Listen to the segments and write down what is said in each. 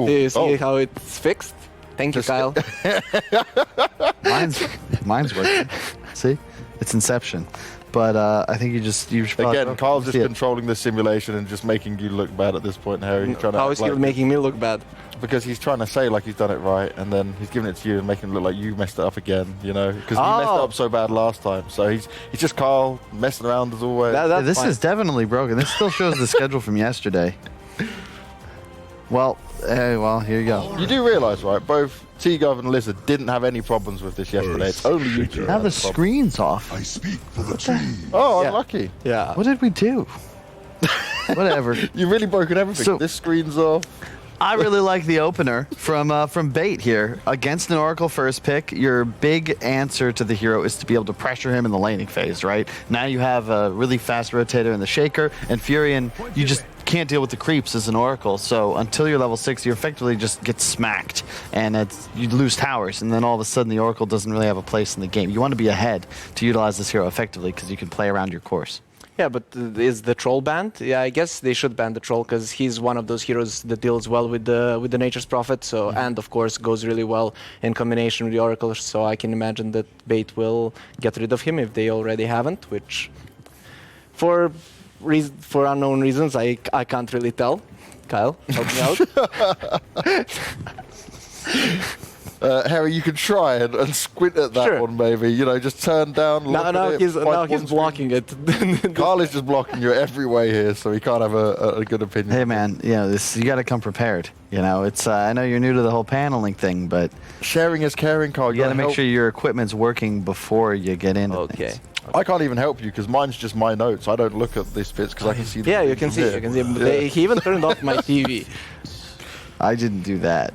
Do you see how it's fixed? Thank you, Kyle. Mine's working. See? It's Inception. But I think you should probably... Again, Kyle's just controlling the simulation and just making you look bad at this point, Harry. He's trying to How is he making me look bad? Because he's trying to say like he's done it right, and then he's giving it to you and making it look like you messed it up again, you know? Because you messed it up so bad last time. So he's just Kyle messing around as always. This is definitely broken. This still shows the schedule from yesterday. Well, here you go. You do realise, right, both T-Gov and Lizard didn't have any problems with this yesterday. It's only you two. Now the screen's off. I speak for the team. Oh, unlucky. Yeah. What did we do? Whatever. You've really broken everything. So, this screen's off. I really like the opener from Bait here. Against an Oracle first pick, your big answer to the hero is to be able to pressure him in the laning phase, right? Now you have a really fast rotator in the Shaker, and Furion, you just can't deal with the creeps as an Oracle, so until you're level 6, you effectively just get smacked, and you lose towers, and then all of a sudden the Oracle doesn't really have a place in the game. You want to be ahead to utilize this hero effectively, because you can play around your course. Yeah, but is the troll banned? Yeah, I guess they should ban the troll because he's one of those heroes that deals well with the Nature's Prophet. So and of course goes really well in combination with the Oracle. So I can imagine that Bait will get rid of him if they already haven't. Which, for unknown reasons, I can't really tell. Kyle, help me out. Harry, you can try and squint at that one, maybe. You know, just turn down. Now he's blocking it. Kyle is just blocking you every way here, so he can't have a good opinion. Hey, man, you know you got to come prepared. You know, it's I know you're new to the whole paneling thing, but sharing is caring, Kyle. You got to make sure your equipment's working before you get into Okay. I can't even help you because mine's just my notes. I don't look at these bits because I can see. Yeah, you can see. You can see. He even turned off my TV. I didn't do that.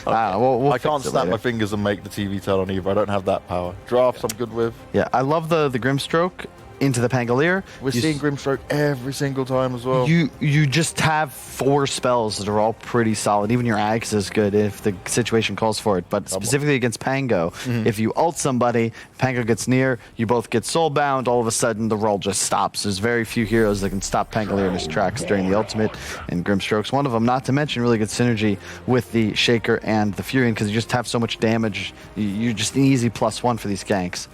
Okay. I can't snap my fingers and make the TV turn on either. I don't have that power. Drafts I'm good with. Yeah, I love the Grimstroke into the Pangolier. We're seeing Grimstroke every single time as well. You just have 4 spells that are all pretty solid. Even your Axe is good if the situation calls for it. But specifically against Pango, if you ult somebody, Pango gets near, you both get soulbound, all of a sudden the roll just stops. There's very few heroes that can stop Pangolier in his tracks during the ultimate, and Grimstroke's one of them. Not to mention really good synergy with the Shaker and the Furion because you just have so much damage. You're just an easy +1 for these ganks.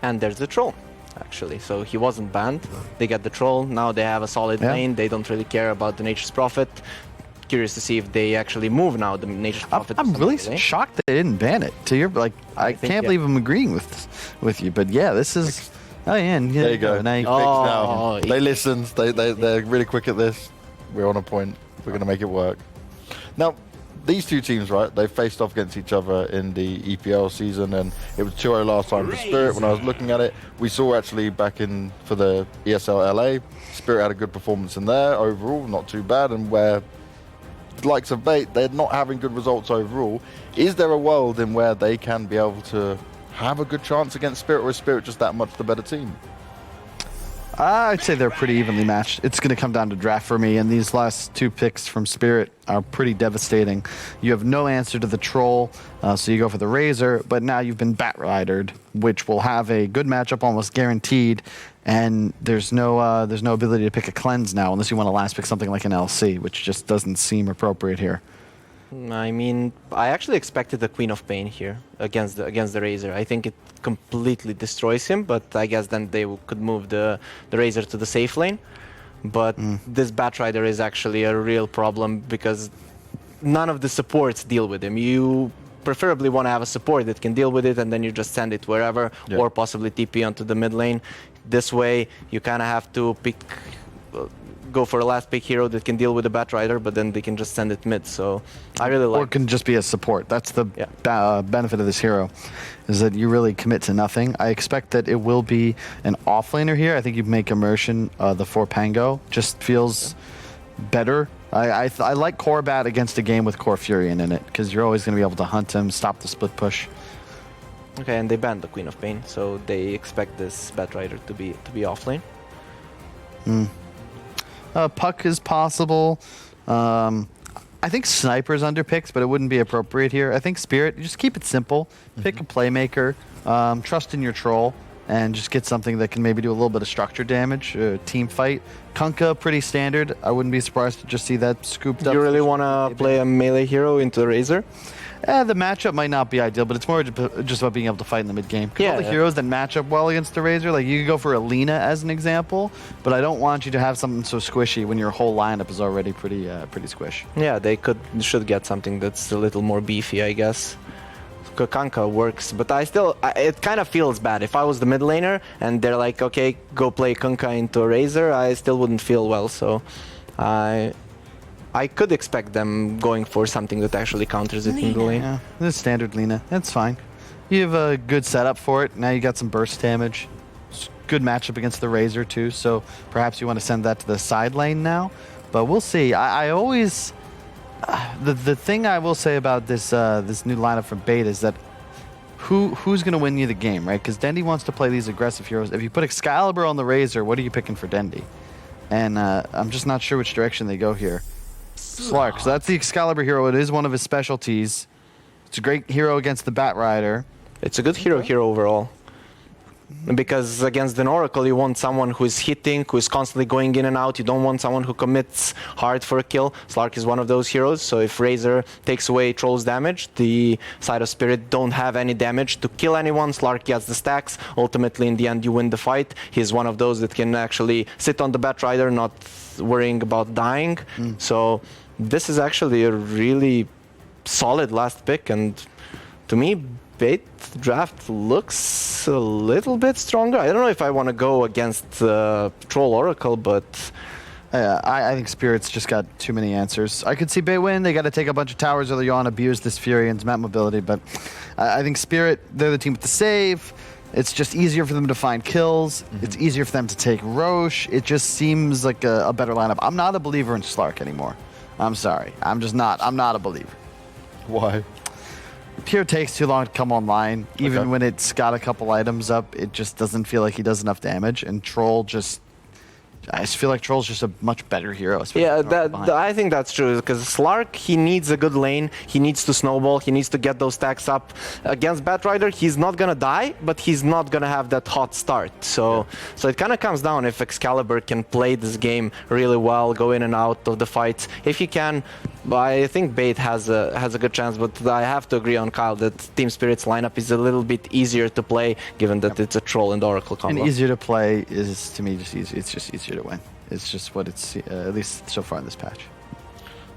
And there's the troll. Actually, so he wasn't banned. They get the troll. Now they have a solid lane. They don't really care about the Nature's Prophet. Curious to see if they actually move now the Nature's Prophet. I'm really shocked they didn't ban it. To your I can't believe I'm agreeing with you. But yeah, this is. Oh yeah, and there you go. Now they listened. They're really quick at this. We're on a point. We're going to make it work. Now, these two teams, right, they faced off against each other in the EPL season, and it was 2-0 last time for Spirit. When I was looking at it, we saw actually back in for the ESL LA, Spirit had a good performance in there overall, not too bad, and where the likes of Bait, they're not having good results overall. Is there a world in where they can be able to have a good chance against Spirit, or is Spirit just that much the better team? I'd say they're pretty evenly matched. It's going to come down to draft for me, and these last 2 picks from Spirit are pretty devastating. You have no answer to the Troll, so you go for the Razor, but now you've been Bat-Ridered, which will have a good matchup almost guaranteed, and there's no ability to pick a Cleanse now unless you want to last pick something like an LC, which just doesn't seem appropriate here. I mean, I actually expected the Queen of Pain here against the Razor. I think it completely destroys him, but I guess then they could move the Razor to the safe lane. But this Batrider is actually a real problem because none of the supports deal with him. You preferably want to have a support that can deal with it, and then you just send it wherever, or possibly TP onto the mid lane. This way, you kind of have to go for a last pick hero that can deal with the Batrider, but then they can just send it mid. So I really like. Or it can just be a support. That's the benefit of this hero, is that you really commit to nothing. I expect that it will be an offlaner here. I think you make Immersion the 4 Pango. Just feels better. I like Core Bat against a game with Core Furion in it, because you're always going to be able to hunt him, stop the split push. Okay, and they banned the Queen of Pain, so they expect this Batrider to be offlane. Puck is possible. I think Sniper's underpicked, but it wouldn't be appropriate here. I think Spirit, just keep it simple. Pick a playmaker. Trust in your Troll. and just get something that can maybe do a little bit of structure damage, team fight. Kunkka, pretty standard. I wouldn't be surprised to just see that scooped up. You really want to play a melee hero into the Razor? The matchup might not be ideal, but it's more just about being able to fight in the mid game. All the heroes that match up well against the Razor, like you could go for Alina as an example, but I don't want you to have something so squishy when your whole lineup is already pretty squish. Yeah, they should get something that's a little more beefy, I guess. Kunkka works, but it kind of feels bad. If I was the mid laner and they're like, okay, go play Kunkka into a Razor, I still wouldn't feel well. So I could expect them going for something that actually counters it in the lane. Yeah, this is standard Lina. That's fine. You have a good setup for it. Now you got some burst damage. It's a good matchup against the Razor too, so perhaps you want to send that to the side lane now. But we'll see. I always... The thing I will say about this this new lineup from Bait is that who's going to win you the game, right? Because Dendi wants to play these aggressive heroes. If you put Excalibur on the Razor, what are you picking for Dendi? And I'm just not sure which direction they go here. Slark, so that's the Excalibur hero. It is one of his specialties. It's a great hero against the Bat Rider. It's a good hero here overall. Because against an Oracle, you want someone who is hitting, who is constantly going in and out. You don't want someone who commits hard for a kill. Slark is one of those heroes, so if Razor takes away Troll's damage, the Side of Spirit don't have any damage to kill anyone. Slark gets the stacks. Ultimately, in the end, you win the fight. He's one of those that can actually sit on the Bat Rider, not worrying about dying. So this is actually a really solid last pick, and to me, Bait draft looks a little bit stronger. I don't know if I want to go against Troll Oracle, but... I think Spirit's just got too many answers. I could see Bait win. They got to take a bunch of towers early on, abuse this Furion's map mobility, but I think Spirit, they're the team with the save. It's just easier for them to find kills. It's easier for them to take Roche. It just seems like a better lineup. I'm not a believer in Slark anymore. I'm sorry. I'm not a believer. Why? Pure takes too long to come online. Even when it's got a couple items up, it just doesn't feel like he does enough damage. And Troll just... I just feel like Troll's just a much better hero. Yeah, I think that's true, because Slark, he needs a good lane, he needs to snowball, he needs to get those stacks up. Against Batrider, he's not gonna die, but he's not gonna have that hot start. So it kind of comes down if Excalibur can play this game really well, go in and out of the fights. If he can, I think Bait has a good chance, but I have to agree on Kyle that Team Spirit's lineup is a little bit easier to play, given that it's a Troll and Oracle combo. And easier to play is, to me, just easy. It's just easier to win. It's just what it's, at least so far in this patch.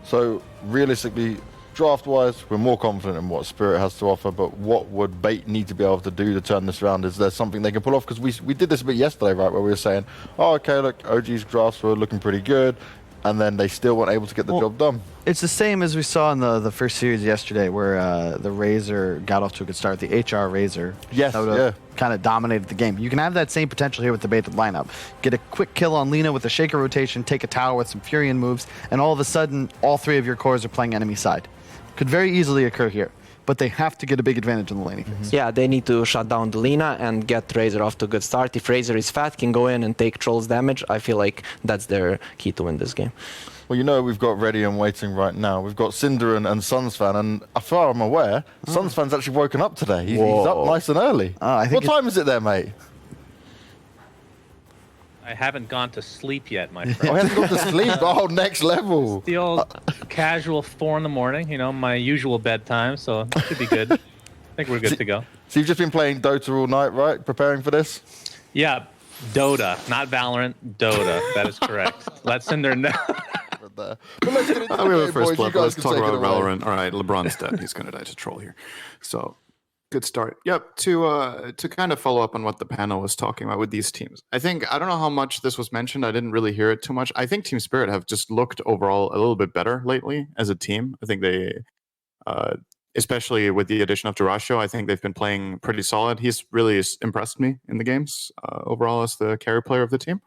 So realistically, draft-wise, we're more confident in what Spirit has to offer, but what would Bait need to be able to do to turn this around? Is there something they can pull off? Because we did this a bit yesterday, right, where we were saying, oh, okay, look, OG's drafts were looking pretty good, and then they still weren't able to get the job done. It's the same as we saw in the first series yesterday, where the Razor got off to a good start. The HR Razor, kind of dominated the game. You can have that same potential here with the baited lineup. Get a quick kill on Lina with a Shaker rotation, take a tower with some Furion moves, and all of a sudden, all three of your cores are playing enemy side. Could very easily occur here, but they have to get a big advantage in the laning phase. Yeah, they need to shut down the Lina and get Razor off to a good start. If Razor is fat, can go in and take Troll's damage, I feel like that's their key to win this game. Well, you know we've got ready and waiting right now. We've got Cinderin and Sunsfan, and as far as I'm aware, Sunsfan's actually woken up today. He's up nice and early. What time is it there, mate? I haven't gone to sleep yet, my friend. Oh, he hasn't gone to sleep? Oh, next level. The old casual 4 in the morning, you know, my usual bedtime, so it should be good. I think we're good to go. So you've just been playing Dota all night, right? Preparing for this? Yeah, Dota, not Valorant, Dota. That is correct. Let Cinder know. But let's get into we have a first boys. blood. Let's talk about Valorant. All right, LeBron's dead. He's going to die to Troll here. So, good start. Yep, to kind of follow up on what the panel was talking about with these teams. I don't know how much this was mentioned. I didn't really hear it too much. I think Team Spirit have just looked overall a little bit better lately as a team. I think they, especially with the addition of Durasho, I think they've been playing pretty solid. He's really impressed me in the games overall as the carry player of the team.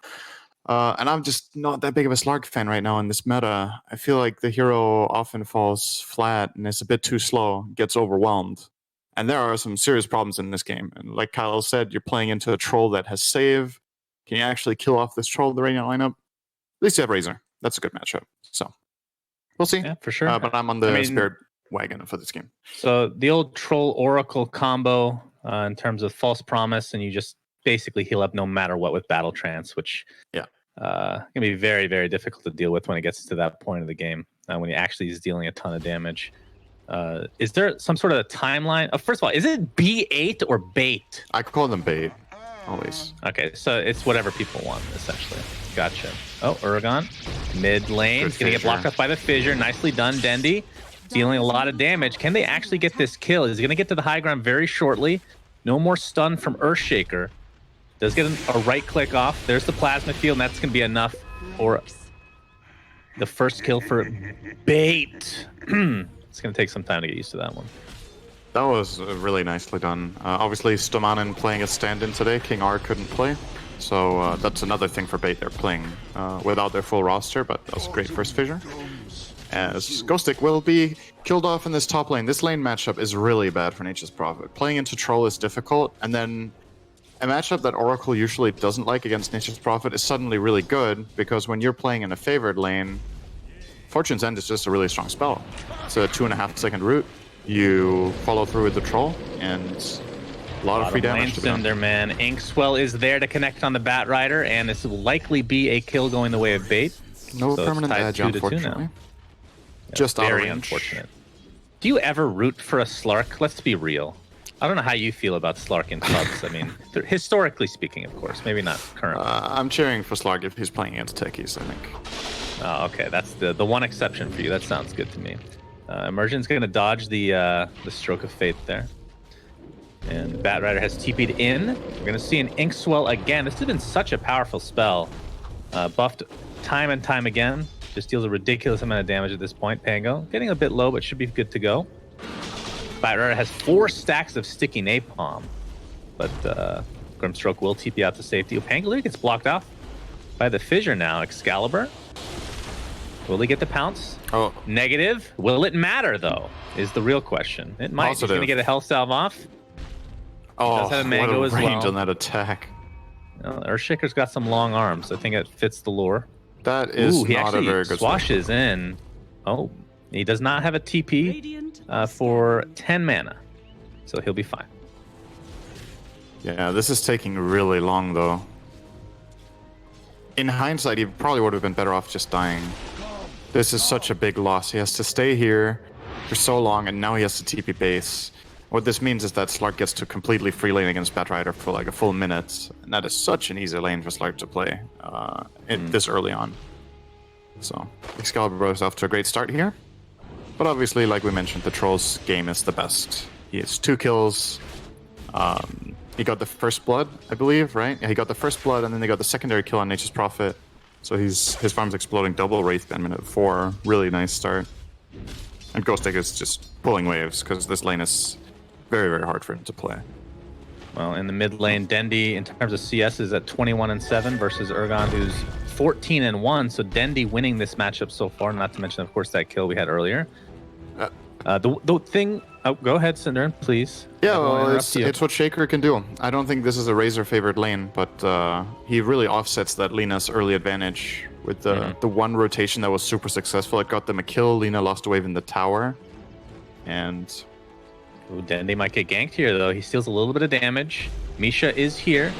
And I'm just not that big of a Slark fan right now in this meta. I feel like the hero often falls flat and is a bit too slow, gets overwhelmed. And there are some serious problems in this game. And like Kyle said, you're playing into a Troll that has save. Can you actually kill off this Troll with the Radiant lineup? At least you have Razor. That's a good matchup. So we'll see. Yeah, for sure. But I'm on the Spirit wagon for this game. So the old Troll Oracle combo in terms of false promise, and you just basically heal up no matter what with Battle Trance, which can be very, very difficult to deal with when it gets to that point of the game, when he actually is dealing a ton of damage. Is there some sort of a timeline? First of all, is it B8 or bait? I call them bait, always. Okay, so it's whatever people want, essentially. Gotcha. Oh, Uragan, mid lane. He's going to get blocked up by the fissure. Nicely done, Dendi. Dealing a lot of damage. Can they actually get this kill? He's going to get to the high ground very shortly. No more stun from Earthshaker. Does get a right click off. There's the plasma field, and that's going to be enough for the first kill for bait. It's going to take some time to get used to that one. That was really nicely done. Obviously, Stomanen playing a stand-in today. King R couldn't play. So that's another thing for bait. They're playing without their full roster, but that was a great first fissure. As Ghostic will be killed off in this top lane. This lane matchup is really bad for Nature's Prophet. Playing into Troll is difficult, and then a matchup that Oracle usually doesn't like against Nature's Prophet is suddenly really good, because when you're playing in a favored lane, Fortune's End is just a really strong spell. It's a 2.5-second route. You follow through with the Troll, and a lot of free damage to be done. There, man. Inkswell is there to connect on the Bat Rider, and this will likely be a kill going the way of bait. No permanent edge, unfortunately. Just very unfortunate. Do you ever root for a Slark? Let's be real. I don't know how you feel about Slark in clubs. I mean, historically speaking, of course, maybe not currently. I'm cheering for Slark if he's playing against techies, I think. Oh, okay. That's the one exception for you. That sounds good to me. Immersion's going to dodge the Stroke of Fate there. And Bat Rider has TP'd in. We're going to see an Inkswell again. This has been such a powerful spell. Buffed time and time again. Just deals a ridiculous amount of damage at this point. Pango getting a bit low, but should be good to go. Bat Rider has 4 stacks of sticky napalm, but Grimstroke will TP out to safety. Pango gets blocked off by the fissure now. Excalibur. Will he get the pounce? Oh, negative. Will it matter though? Is the real question. It might. Positive. He's gonna get a health salve off. Oh, does have a mango what a as range well. on that attack. Earthshaker's got some long arms. I think it fits the lure. That is Ooh, he not a actually very good swashes in. Oh, he does not have a TP for 10 mana, so he'll be fine. Yeah, this is taking really long though. In hindsight, he probably would have been better off just dying. This is such a big loss. He has to stay here for so long, and now he has to TP base. What this means is that Slark gets to completely free lane against Bat Rider for like a full minute, and that is such an easy lane for Slark to play this early on. So Excalibur is off to a great start here, but obviously, like we mentioned, the Troll's game is the best. He has 2 kills. He got the first blood, I believe, right? Yeah, he got the first blood, and then they got the secondary kill on Nature's Prophet. So his farm's exploding double Wraithbane minute 4. Really nice start. And Ghostic is just pulling waves because this lane is very, very hard for him to play. Well, in the mid lane, Dendi, in terms of CS, is at 21-7 versus Urgon, who's 14-1. So Dendi winning this matchup so far, not to mention, of course, that kill we had earlier. The thing... Oh, go ahead, Synderen, please. Yeah, well, it's what Shaker can do. I don't think this is a Razor favored lane, but he really offsets that Lina's early advantage with the one rotation that was super successful. It got them a kill. Lina lost a wave in the tower. And... Ooh, Dendi might get ganked here, though. He steals a little bit of damage. Misha is here.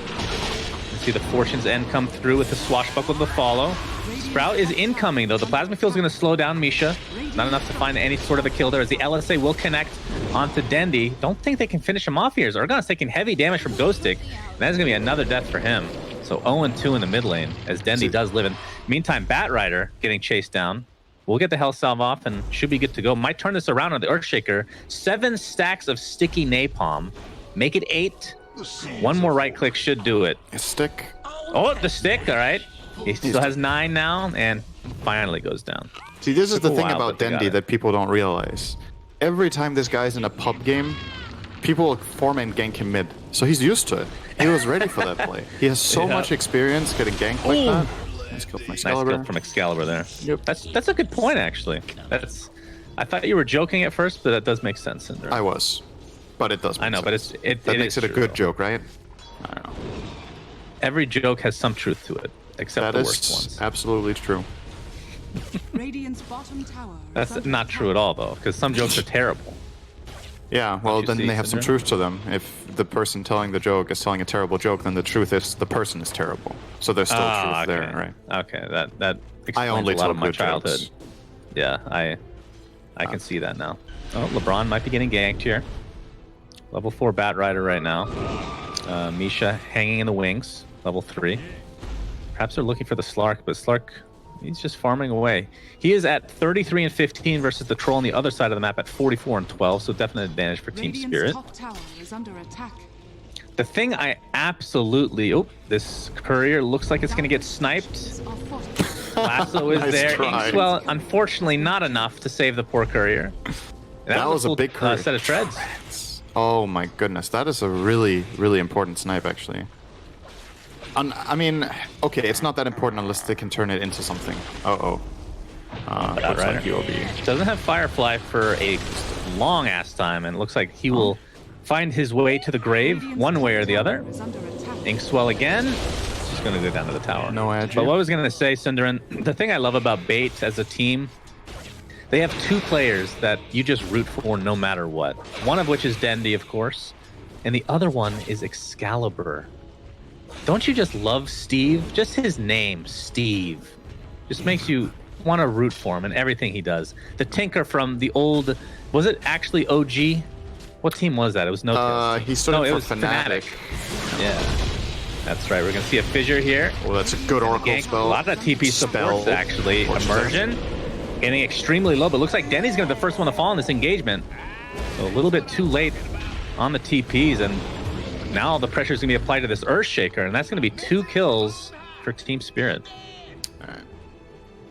See the Fortune's End come through with the swashbuckle to follow. Sprout is incoming, though. The Plasma Field is going to slow down Misha. Not enough to find any sort of a kill there, as the LSA will connect onto Dendi. Don't think they can finish him off here. Urgon's taking heavy damage from Ghostic, and that is going to be another death for him. So 0-2 in the mid lane, as Dendi does live in. Meantime, Bat Rider getting chased down. We'll get the health salve off and should be good to go. Might turn this around on the Earthshaker. 7 stacks of sticky napalm. Make it 8. One more right click should do it. A stick. Oh, the stick, all right. He still has 9 now and finally goes down. See, this is the thing Wow, about but they got Dendi it. that people don't realize. Every time this guy's in a pub game, people form and gank him mid. So he's used to it. He was ready for that play. He has so Yeah. much experience getting ganked like that. Nice kill from Nice Excalibur. kill from Excalibur there. Yep. That's a good point, actually. I thought you were joking at first, but that does make sense. I was. But it does make I know, sense. but it that makes is it a true, good though. joke, right? I don't know. Every joke has some truth to it, except That the is worst ones. absolutely true. Radiant's bottom tower. That's not true at all, though, because some jokes are terrible. Yeah, well, you then see, they have some Cinder? truth to them. If the person telling the joke is telling a terrible joke, then the truth is the person is terrible. So there's still truth there, right? Okay, that explains I only a lot tell of my good childhood. jokes. Yeah, I can see that now. Oh, LeBron might be getting ganked here. Level 4 Bat Rider right now. Misha hanging in the wings. Level 3. Perhaps they're looking for the Slark, but Slark, he's just farming away. He is at 33 and 15 versus the Troll on the other side of the map at 44 and 12, so definite advantage for Team Spirit. Top tower is under attack. The thing I absolutely... Oh, this courier looks like it's going to get sniped. Lasso is Nice there. try. Inkswell, unfortunately, not enough to save the poor courier. And That was a big courier. set of treads. Oh my goodness, that is a really, really important snipe, actually. I mean, okay, it's not that important unless they can turn it into something. Uh-oh. Looks Rider. like UOB. Doesn't have Firefly for a long-ass time, and it looks like he will find his way to the grave one way or the other. Is under attack. Inkswell again. Just going to go down to the tower. No agi. But what I was going to say, Cinderin, the thing I love about Bait as a team, they have two players that you just root for no matter what. One of which is Dendy, of course, and the other one is Excalibur. Don't you just love Steve? Just his name, Steve, just makes you want to root for him and everything he does. The Tinker from the old, was it actually OG? What team was that? It was He stood No, in it for was Fnatic. Yeah, that's right. We're gonna see a fissure here. Oh, that's a good Oracle Gank, spell. a lot of TP supports Spell. actually. Watch Immersion getting extremely low, but looks like Denny's gonna be the first one to fall in this engagement. So a little bit too late on the TPs, and now the pressure is gonna be applied to this Earthshaker, and that's gonna be 2 kills for Team Spirit.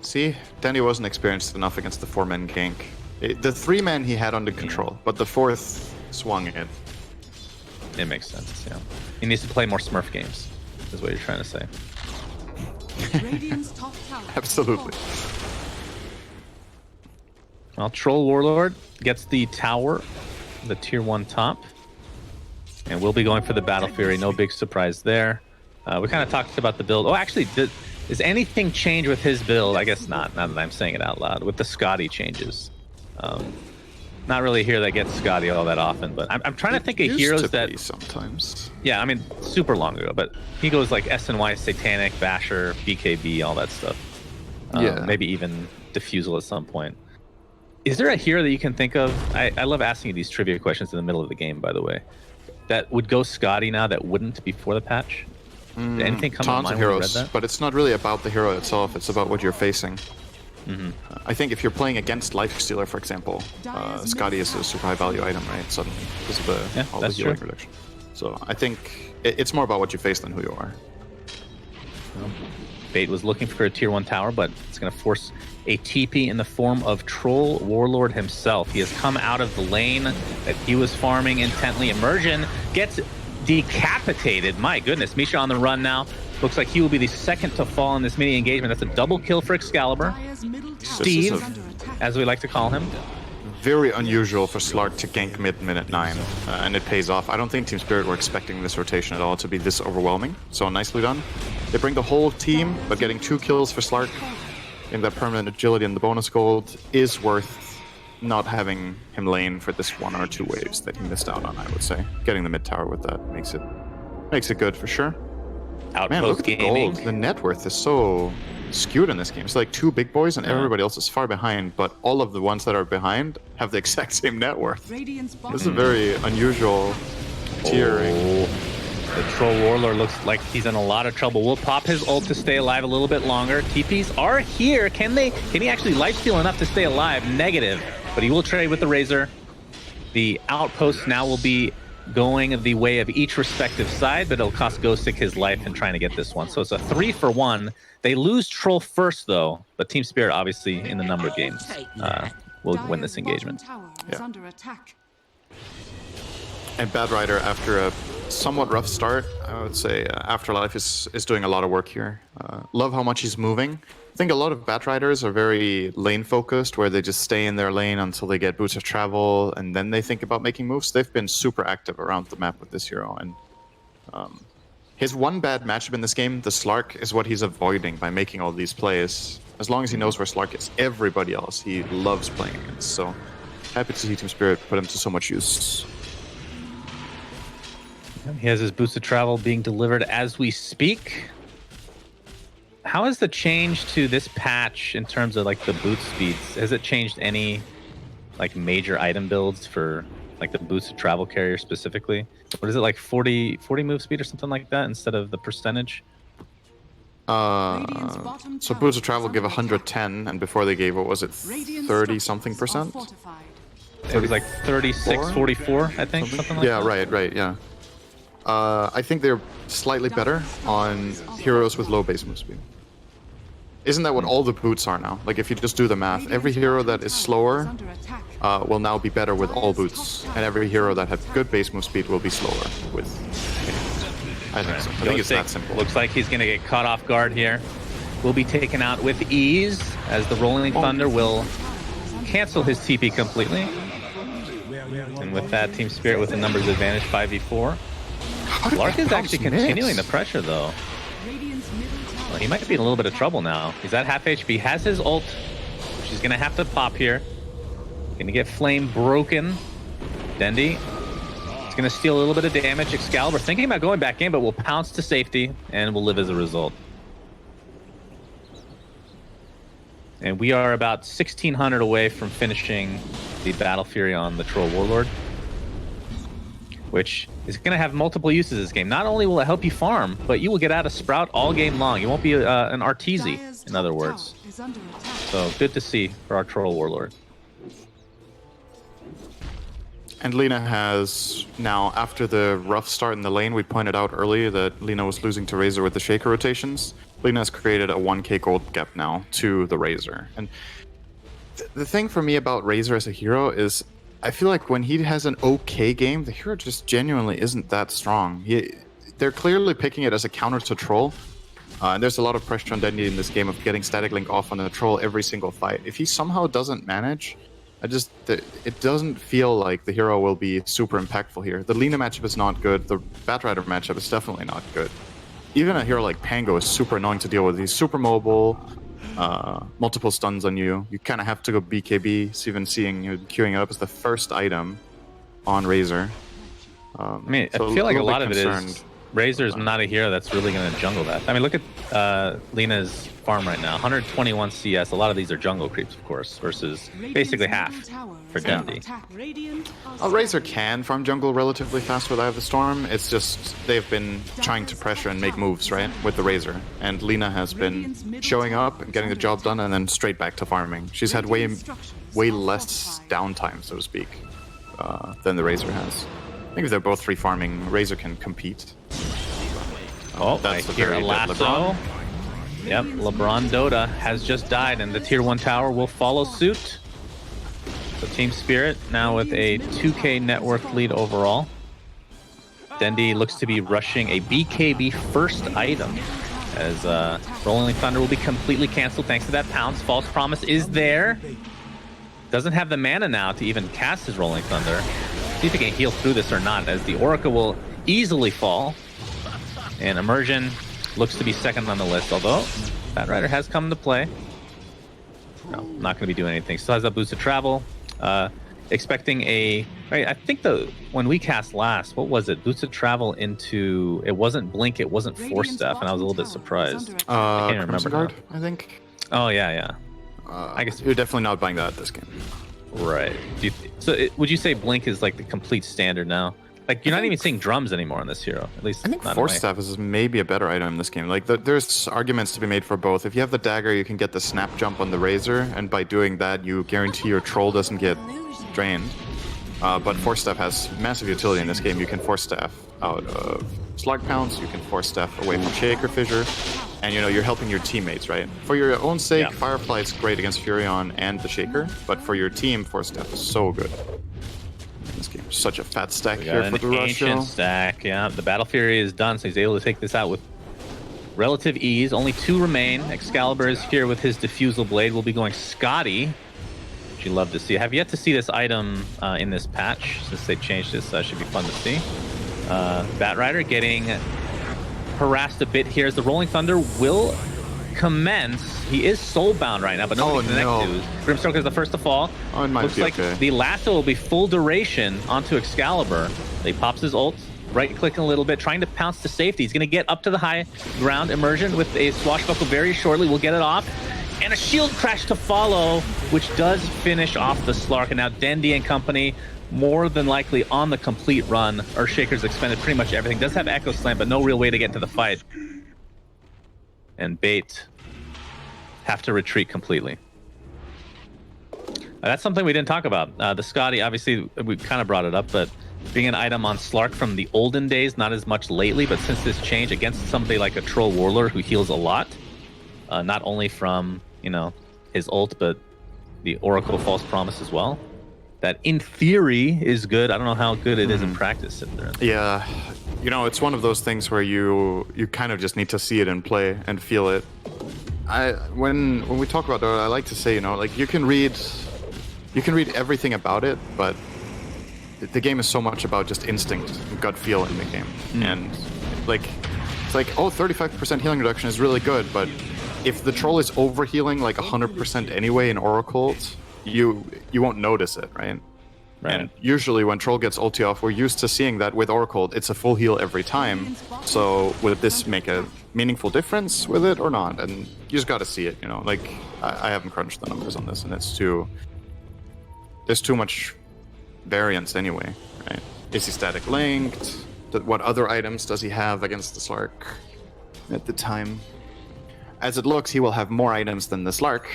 See, Danny wasn't experienced enough against the 4-man gank. The 3-man he had under control, but the 4th swung it. It makes sense, yeah. He needs to play more Smurf games, is what you're trying to say. Radiant's top tower. Absolutely. Well, Troll Warlord gets the tower, the tier 1 top. And we'll be going for the Battle Fury. No big surprise there. We kind of talked about the build. Oh, actually, does anything change with his build? I guess not, now that I'm saying it out loud. With the Scotty changes. Not really a hero that gets Scotty all that often, but I'm trying to think of heroes that... sometimes. Yeah, I mean, super long ago, but he goes like SNY, Satanic, Basher, BKB, all that stuff. Yeah. Maybe even Diffusal at some point. Is there a hero that you can think of? I love asking you these trivia questions in the middle of the game, by the way. That would go Scotty now that wouldn't before the patch? Did anything come to Tons mind of when you read heroes, that? but it's not really about the hero itself, it's about what you're facing. I think if you're playing against Lifestealer, for example, Scotty is a super high value item, right? Suddenly, because of all the that's healing true. reduction. So I think it's more about what you face than who you are. Bait was looking for a tier 1 tower, but it's going to force a TP in the form of Troll Warlord himself. He has come out of the lane that he was farming intently. Immersion gets decapitated. My goodness, Misha on the run now. Looks like he will be the second to fall in this mini engagement. That's a double kill for Excalibur. Dire's middle tower Steve, is under attack. as we like to call him. Very unusual for Slark to gank minute 9, and it pays off. I don't think Team Spirit were expecting this rotation at all to be this overwhelming, so nicely done. They bring the whole team, but getting 2 kills for Slark in that permanent agility and the bonus gold is worth not having him lane for this 1 or 2 waves that he missed out on, I would say. Getting the mid tower with that makes it good for sure. Man, look Outpost at the Gaming. gold. The net worth is so skewed in this game. It's like 2 big boys and everybody else is far behind, but all of the ones that are behind have the exact same net worth. Radiant's bottom This is a very unusual tiering. The Troll Warlord looks like he's in a lot of trouble. We'll pop his ult to stay alive a little bit longer. TPs are here. Can he actually lifesteal enough to stay alive? Negative. But he will trade with the Razor. The outposts now will be going the way of each respective side, but it'll cost Ghostic his life in trying to get this one. So it's a 3-for-1. They lose Troll first, though, but Team Spirit, obviously, in the number of games, will win this Dire's engagement. bottom tower is Yeah. under attack. And Bad Rider, after a somewhat rough start, I would say Afterlife is doing a lot of work here. Love how much he's moving. I think a lot of Bat Riders are very lane focused, where they just stay in their lane until they get boots of travel, and then they think about making moves. They've been super active around the map with this hero, and his one bad matchup in this game, the Slark, is what he's avoiding by making all these plays. As long as he knows where Slark is, everybody else he loves playing against. So Happy to see Team Spirit put him to so much use. He has his boosted travel being delivered as we speak. How has the change to this patch in terms of like the boot speeds? Has it changed any like major item builds for like the boosted travel carrier specifically? What is it, like 40 move speed or something like that instead of the percentage? So boosted travel give 110, and before they gave, what was it, 30 something percent? It was like 36, 44, I think, something like Yeah, that. right, yeah. I think they're slightly better on heroes with low base move speed. Isn't that what all the boots are now? Like, if you just do the math, every hero that is slower will now be better with all boots, and every hero that has good base move speed will be slower with. I think so. I think it's that simple. Looks like he's going to get caught off guard here. Will be taken out with ease as the Rolling Thunder will cancel his TP completely. And with that, Team Spirit with the numbers advantage 5v4. Lark is actually continuing the pressure though. Well, he might be in a little bit of trouble now. He's at half HP, has his ult, which he's going to have to pop here. Going to get flame broken. Dendi. It's going to steal a little bit of damage. Excalibur thinking about going back in, but will pounce to safety and will live as a result. And we are about 1,600 away from finishing the Battle Fury on the Troll Warlord, which is going to have multiple uses this game. Not only will it help you farm, but you will get out of Sprout all game long. You won't be an Arteezy, in other words. So good to see for our Troll Warlord. And Lina has now, after the rough start in the lane, we pointed out earlier that Lina was losing to Razor with the Shaker rotations. Lina has created a 1k gold gap now to the Razor. And the thing for me about Razor as a hero is I feel like when he has an okay game, the hero just genuinely isn't that strong. They're clearly picking it as a counter to Troll. And there's a lot of pressure on Dendi in this game of getting Static Link off on the Troll every single fight. If he somehow doesn't manage, it doesn't feel like the hero will be super impactful here. The Lina matchup is not good. The Batrider matchup is definitely not good. Even a hero like Pango is super annoying to deal with. He's super mobile, multiple stuns on you. You kind of have to go BKB. So even seeing you queuing it up as the first item on Razor. I mean, I feel like a lot of it is Razor's not a hero that's really going to jungle that. I mean, look at Lina's farm right now. 121 CS. A lot of these are jungle creeps, of course, versus basically half for Dendi. Razor can farm jungle relatively fast with Eye of the Storm. It's just they've been trying to pressure and make moves, right, with the Razor. And Lina has been showing up and getting the job done and then straight back to farming. She's had way less downtime, so to speak, than the Razor has. I think if they're both free farming, Razor can compete. Oh, I hear a lasso. Yep, LeBron Dota has just died, and the Tier 1 tower will follow suit. So Team Spirit now with a 2k network lead overall. Dendi looks to be rushing a BKB first item, as Rolling Thunder will be completely canceled thanks to that pounce. False Promise is there. Doesn't have the mana now to even cast his Rolling Thunder. See if he can heal through this or not, as the Orca will easily fall. And Immersion looks to be second on the list, although Batrider has come to play. No, not going to be doing anything. Still has that boost of travel. Expecting a... Right, I think when we cast last, what was it? Boosted travel into... It wasn't Blink, it wasn't Force Staff, and I was a little bit surprised. I can't remember Guard, I think. Oh, yeah. I guess you're definitely not buying that at this game. Right. Would you say Blink is like the complete standard now? Like, you're not even seeing drums anymore on this hero. At least I think Force Staff is maybe a better item in this game. Like, there's arguments to be made for both. If you have the dagger, you can get the snap jump on the Razor, and by doing that, you guarantee your troll doesn't get drained. But Force Staff has massive utility in this game. You can Force Staff out of Slug Pounce, you can Force Staff away from Shaker Fissure, and you're helping your teammates, right? For your own sake, yeah. Firefly is great against Furion and the Shaker, but for your team, Force Staff is so good. This game is such a fat stack here for the Russia. Stack, yeah. The Battle Fury is done, so he's able to take this out with relative ease. Only 2 remain. Excalibur is here with his Diffusal Blade. We'll be going Scotty, which you love to see. I have yet to see this item in this patch, since they changed this. Should be fun to see. Batrider getting harassed a bit here as the Rolling Thunder will commence. He is soulbound right now, but nobody can connect to. Grimstroke is the first to fall. Oh, it might Looks be like okay. the lasso will be full duration onto Excalibur. He pops his ult, right-clicking a little bit, trying to pounce to safety. He's going to get up to the high ground immersion with a swashbuckle very shortly. We'll get it off. And a shield crash to follow, which does finish off the Slark. And now Dendi and company, more than likely on the complete run. Earthshaker's expended pretty much everything. Does have Echo Slam, but no real way to get into the fight. And Bait have to retreat completely. That's something we didn't talk about. The Scotty, obviously, we kind of brought it up, but being an item on Slark from the olden days, not as much lately, but since this change against somebody like a Troll Warlord who heals a lot, not only from, you know, his ult, but the Oracle False Promise as well. That in theory is good. I don't know how good it is in practice. Yeah, you know, it's one of those things where you kind of just need to see it in play and feel it. When we talk about Dota, I like to say, you know, like you can read everything about it, but the game is so much about just instinct and gut feel in the game. And like it's like, oh, 35% healing reduction is really good, but if the troll is over healing like 100% anyway in Oracle, you won't notice it, right? And usually when troll gets ulti off, we're used to seeing that with Oracle, it's a full heal every time. So would this make a meaningful difference with it or not? And you just got to see it, you know. Like I haven't crunched the numbers on this, and there's too much variance anyway, right? Is he static linked? What other items does he have against the Slark at the time? As it looks, he will have more items than the Slark.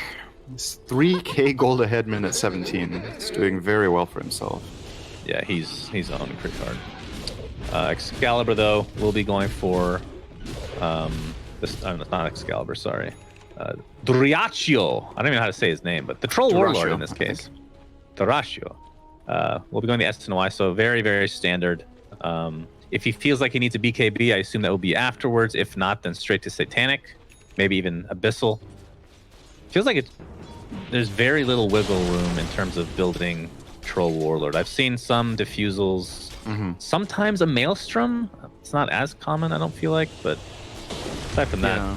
He's 3k gold ahead, minute 17. He's doing very well for himself. Yeah, he's owning pretty hard. Excalibur, though, will be going for this. Not Excalibur, sorry. Duriaccio. I don't even know how to say his name, but the Troll Warlord in this case. Duriaccio. We'll be going the S and Y, so very, very standard. If he feels like he needs a BKB, I assume that will be afterwards. If not, then straight to Satanic. Maybe even Abyssal. Feels like there's very little wiggle room in terms of building Troll Warlord. I've seen some diffusals, sometimes a Maelstrom. It's not as common, I don't feel like, but aside from that,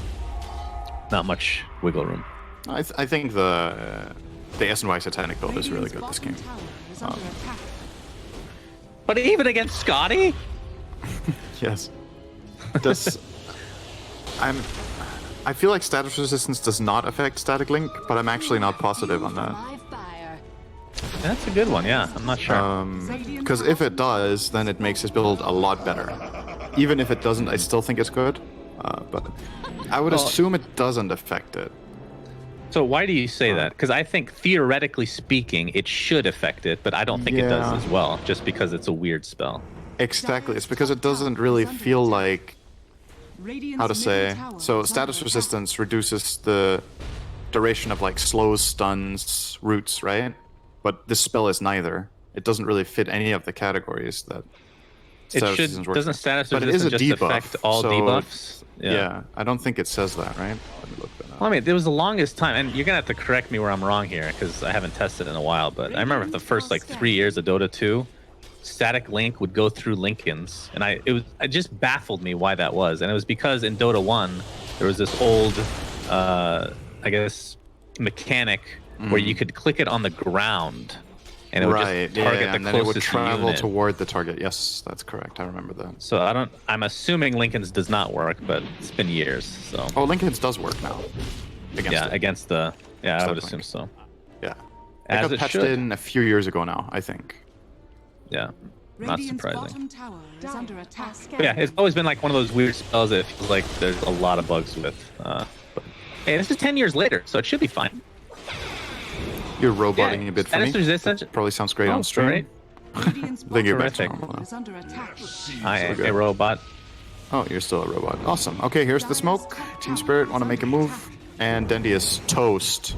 not much wiggle room. I think the S&Y Satanic build is really good this game. But even against Scotty? Yes. I feel like status resistance does not affect static link, but I'm actually not positive on that. That's a good one, yeah. I'm not sure. Because if it does, then it makes his build a lot better. Even if it doesn't, I still think it's good. But I would assume it doesn't affect it. So why do you say that? Because I think theoretically speaking, it should affect it, but I don't think it does as well, just because it's a weird spell. Exactly. It's because it doesn't really feel like, how to say, so status resistance reduces the duration of like slows, stuns, roots, right? But this spell is neither. It doesn't really fit any of the categories that status resistance works. Doesn't status but resistance it is a just debuff, affect all so debuffs? Yeah, I don't think it says that, right? Let me look that up. Well, I mean, it was the longest time, and you're gonna have to correct me where I'm wrong here, because I haven't tested in a while, but I remember the first like 3 years of Dota 2, static link would go through Lincolns, and it just baffled me why that was, and it was because in Dota 1 there was this old I guess mechanic where you could click it on the ground and it would just target the and then it would closest travel unit. toward the target. Yes, that's correct. I remember that. So I'm assuming Lincoln's does not work, but it's been years, so. Oh, Lincoln's does work now. Against the I would assume so. Yeah. As It got it patched should. in a few years ago now, I think. Yeah. Not Radiant's surprising. bottom tower is under attack. But yeah, it's always been like one of those weird spells that it feels like there's a lot of bugs with. But, hey, this is 10 years later, so it should be fine. You're roboting a bit for me. Status resistance. Probably sounds great on stream. Great. Radiant's I think you're back to Terrific. normal now. is under attack. I am good. a robot. Oh, you're still a robot. Awesome. Okay, here's the smoke. Team Spirit want to make a move. And Dendi is toast.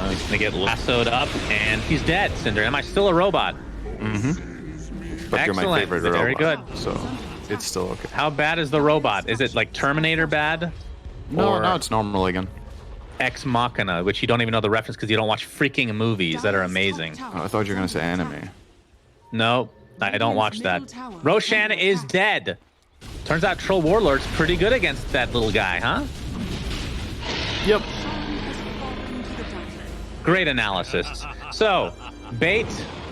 He's gonna get lassoed up, and he's dead. Cinder, am I still a robot? But you're my Excellent. favorite robot. Very good. So it's still okay. How bad is the robot? Is it like Terminator bad? No, Or now it's normal again. Ex Machina, which you don't even know the reference because you don't watch freaking movies that are amazing. Oh, I thought you were going to say anime. No, I don't watch that. Roshan is dead. Turns out Troll Warlord's pretty good against that little guy, huh? Yep. Great analysis. So, Bait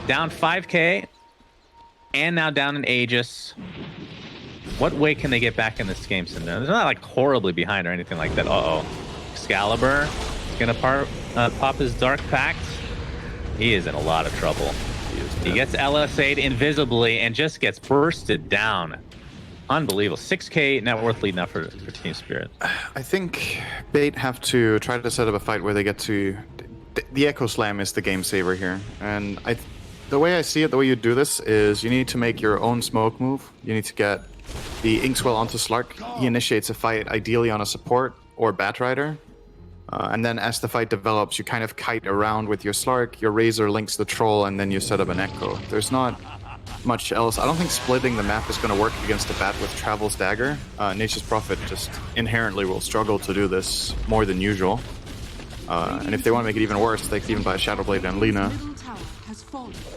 down 5k, and now down in Aegis. What way can they get back in this game, Cinder? They're not like horribly behind or anything like that. Uh-oh. Excalibur is gonna pop his Dark Pact. He is in a lot of trouble. He gets LSA'd invisibly and just gets bursted down. Unbelievable. 6k net worth lead now for Team Spirit. I think Bait have to try to set up a fight where they get to... The Echo Slam is the game saver here. And the way I see it, the way you do this is you need to make your own smoke move. You need to get the Inkswell onto Slark. He initiates a fight, ideally on a support or Batrider. And then as the fight develops, you kind of kite around with your Slark, your Razor links the Troll, and then you set up an Echo. There's not much else. I don't think splitting the map is going to work against a Bat with Travel's Dagger. Nature's Prophet just inherently will struggle to do this more than usual. And if they want to make it even worse, they could even buy Shadowblade and Lina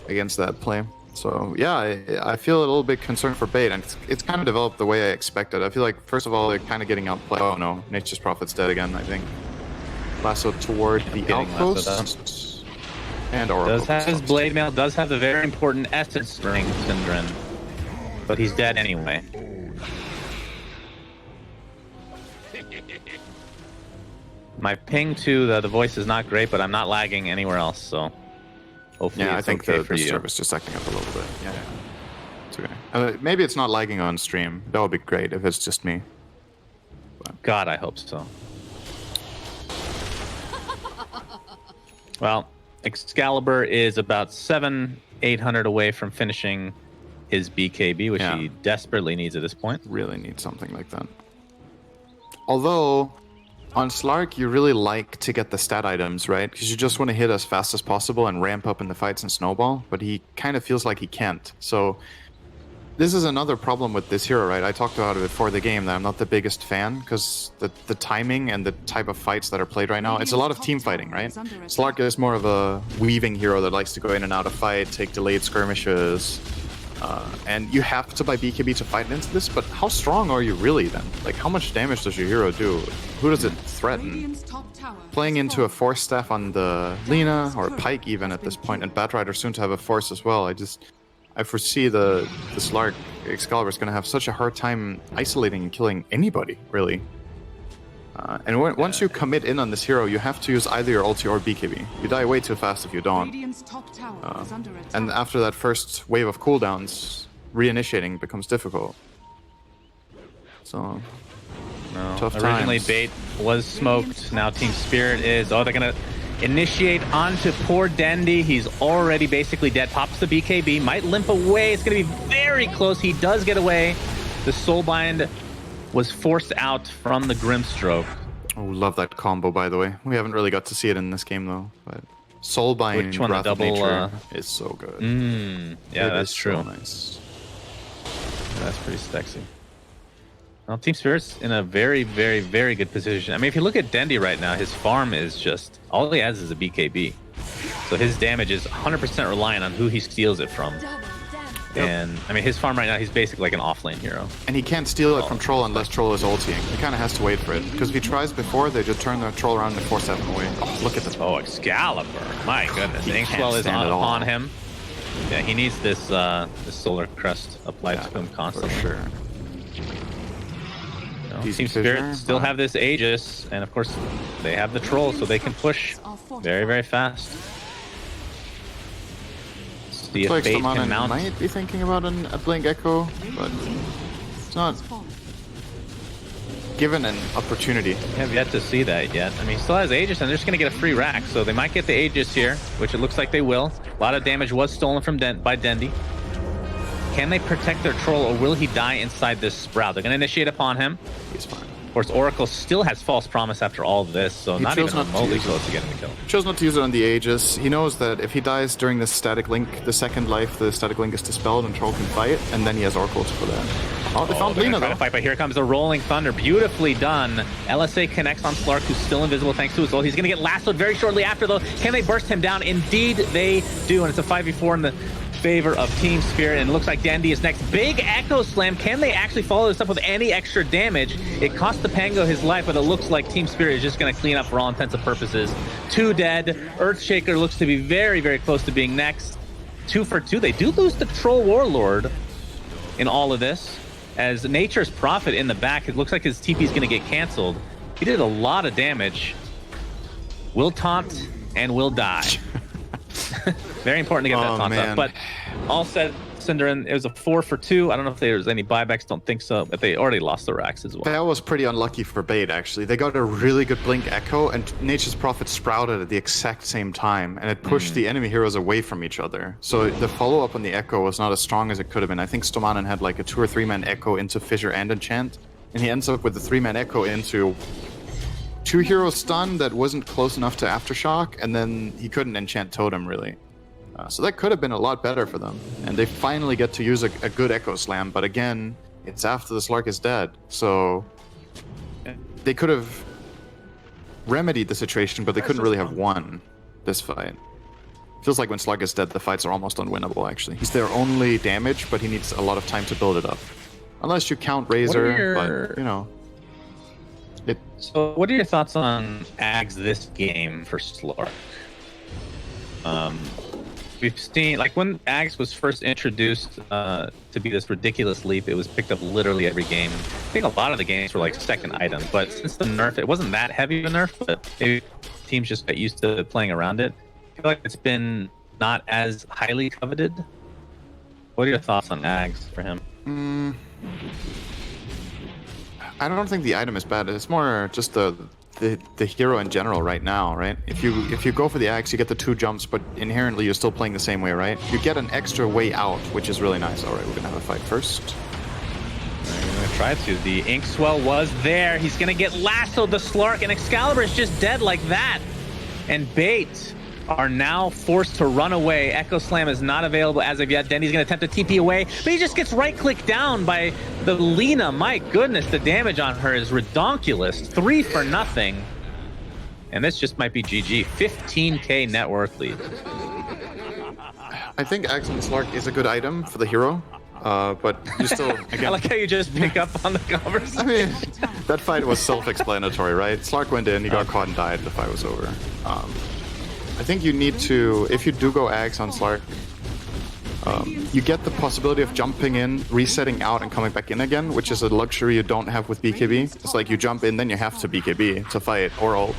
against that play. So yeah, I feel a little bit concerned for Bait, and it's kind of developed the way I expected. I feel like, first of all, they're kind of getting outplayed. Oh no, Nature's Prophet's dead again, I think. Lasso toward the outpost. And Oracle. Does have his Blade Mail, does have the very important Essence Ring, Syndren. But he's dead anyway. My ping to the voice is not great, but I'm not lagging anywhere else, so hopefully yeah, it's I think okay the for you. service just acting up a little bit. Yeah, it's okay. Maybe it's not lagging on stream. That would be great if it's just me. God, I hope so. Well, Excalibur is about 700-800 away from finishing his BKB, which he desperately needs at this point. Really need something like that. Although, on Slark, you really like to get the stat items, right? Because you just want to hit as fast as possible and ramp up in the fights and snowball, but he kind of feels like he can't. So, this is another problem with this hero, right? I talked about it before the game that I'm not the biggest fan, because the timing and the type of fights that are played right now, it's a lot of team fighting, right? Slark is more of a weaving hero that likes to go in and out of fight, take delayed skirmishes, and you have to buy BKB to fight into this, but how strong are you really then? Like, how much damage does your hero do? Who does it threaten? Playing into a Force Staff on the Lina, or Pike even at this point, and Batrider soon to have a Force as well, I foresee the Slark Excalibur is going to have such a hard time isolating and killing anybody, really. And once you commit in on this hero, you have to use either your ulti or BKB. You die way too fast if you don't. And after that first wave of cooldowns, reinitiating becomes difficult. So, tough Originally, times. Bait was smoked. Now Team Spirit is... Oh, they're going to initiate onto poor Dendy. He's already basically dead. Pops the BKB. Might limp away. It's going to be very close. He does get away. The Soulbind was forced out from the Grimstroke. Oh, love that combo, by the way. We haven't really got to see it in this game, though. But Soulbind, Which one, the Wrath of double, Nature is so good. Yeah, It that's is true. So nice. That's pretty sexy. Well, Team Spirit's in a very, very, very good position. I mean, if you look at Dendy right now, his farm is just... All he has is a BKB. So his damage is 100% reliant on who he steals it from. And, I mean, his farm right now, he's basically like an offlane hero. And he can't steal it from Troll unless Troll is ulting. He kind of has to wait for it. Because if he tries before, they just turn the Troll around and force them away. Oh, look at this. Oh, Excalibur. My goodness. He can't Inkswell is stand it all. upon him. Yeah, he needs this this Solar Crest applied to him constantly. For sure. No, Decent Team Spirit fissure, still but- have this Aegis, and of course, they have the Troll, so they can push very, very fast. See if Looks like Bait someone can mount. might be thinking about a Blink Echo, but it's not given an opportunity. We have yet to see that yet. I mean, he still has Aegis, and they're just going to get a free rack, so they might get the Aegis here, which it looks like they will. A lot of damage was stolen from by Dendy. Can they protect their Troll, or will he die inside this Sprout? They're going to initiate upon him. He's fine. Of course, Oracle still has False Promise after all this, so He not chose even not to remotely use it. close to getting the kill. Chose not to use it on the Aegis. He knows that if he dies during the static link, the second life, the static link is dispelled and Troll can fight, and then he has Oracles for that. Oh, they found They're Lina, gonna try though. to fight, but here comes the Rolling Thunder. Beautifully done. LSA connects on Slark, who's still invisible thanks to his ult. He's going to get lassoed very shortly after, though. Can they burst him down? Indeed, they do, and it's a 5v4 in the favor of Team Spirit, and it looks like Dandy is next. Big Echo Slam. Can they actually follow this up with any extra damage? It cost the Pango his life, but it looks like Team Spirit is just going to clean up for all intents and purposes. 2 dead. Earthshaker looks to be very, very close to being next. 2 for 2. They do lose the Troll Warlord in all of this, as Nature's Prophet in the back. It looks like his TP is going to get canceled. He did a lot of damage. Will taunt and will die. Very important to get that taunt up. But all said, Cinderin, it was a 4 for 2. I don't know if there was any buybacks. Don't think so. But they already lost the racks as well. That was pretty unlucky for Bait, actually. They got a really good Blink Echo, and Nature's Prophet sprouted at the exact same time, and it pushed the enemy heroes away from each other. So the follow-up on the Echo was not as strong as it could have been. I think Stomanen had like a 2 or 3-man Echo into Fissure and Enchant, and he ends up with the 3-man Echo into 2 hero stun that wasn't close enough to Aftershock, and then he couldn't enchant Totem, really. So that could have been a lot better for them. And they finally get to use a good Echo Slam, but again, it's after the Slark is dead. So they could have remedied the situation, but they couldn't really have won this fight. Feels like when Slark is dead, the fights are almost unwinnable, actually. He's their only damage, but he needs a lot of time to build it up. Unless you count Razor, but, you know. So what are your thoughts on Ags this game for Slark? We've seen, like, when Ags was first introduced to be this ridiculous leap, it was picked up literally every game. I think a lot of the games were like second item, but since the nerf, it wasn't that heavy of a nerf, but maybe teams just got used to playing around it. I feel like it's been not as highly coveted. What are your thoughts on Ags for him? I don't think the item is bad. It's more just the hero in general right now, right? If you go for the axe, you get the 2 jumps, but inherently you're still playing the same way, right? You get an extra way out, which is really nice. All right, we're gonna have a fight first. I'm gonna try to. The Inkswell was there. He's gonna get lassoed. The Slark and Excalibur is just dead like that. And Bait are now forced to run away. Echo Slam is not available as of yet. Dendy's going to attempt to TP away, but he just gets right-clicked down by the Lina. My goodness, the damage on her is redonkulous. 3 for nothing. And this just might be GG. 15k net worth lead. I think Axe and Slark is a good item for the hero, but you still, again... I like how you just pick up on the conversation. I mean, that fight was self-explanatory, right? Slark went in, he got caught and died, the fight was over. I think you need to, if you do go Ags on Slark, you get the possibility of jumping in, resetting out, and coming back in again, which is a luxury you don't have with BKB. It's like you jump in, then you have to BKB to fight or ult.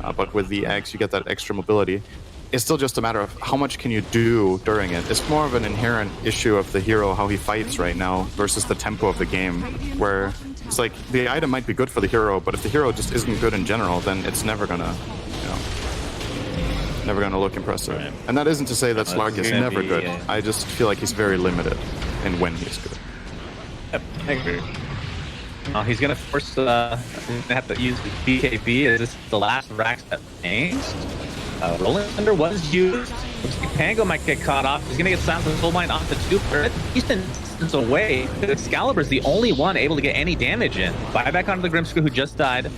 But with the Ags, you get that extra mobility. It's still just a matter of how much can you do during it. It's more of an inherent issue of the hero, how he fights right now, versus the tempo of the game, where it's like the item might be good for the hero, but if the hero just isn't good in general, then it's never gonna, you know, never gonna look impressive. Right. And that isn't to say that Slark is never good. I just feel like he's very limited in when he's good. Yep, I agree. He's gonna force have to use BKB. Is this the last Rax that angst? Rolling Thunder was used. Looks like Pango might get caught off. He's gonna get silenced with Soul Mine off the 2. He's been distance away. Excalibur's the only one able to get any damage in. Buyback onto the Grimsker, who just died.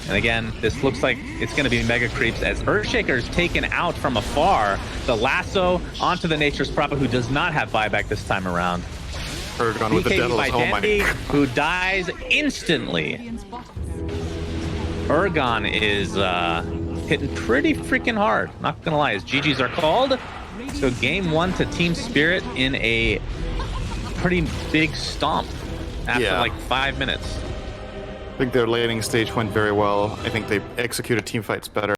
And again, this looks like it's going to be mega creeps as Earthshaker is taken out from afar. The lasso onto the Nature's Prophet, who does not have buyback this time around. Ergon with the Devil's Dandy, who dies instantly. Ergon is hitting pretty freaking hard. Not gonna lie, his GGs are called. So game 1 to Team Spirit in a pretty big stomp after like 5 minutes. I think their laning stage went very well. I think they executed team fights better.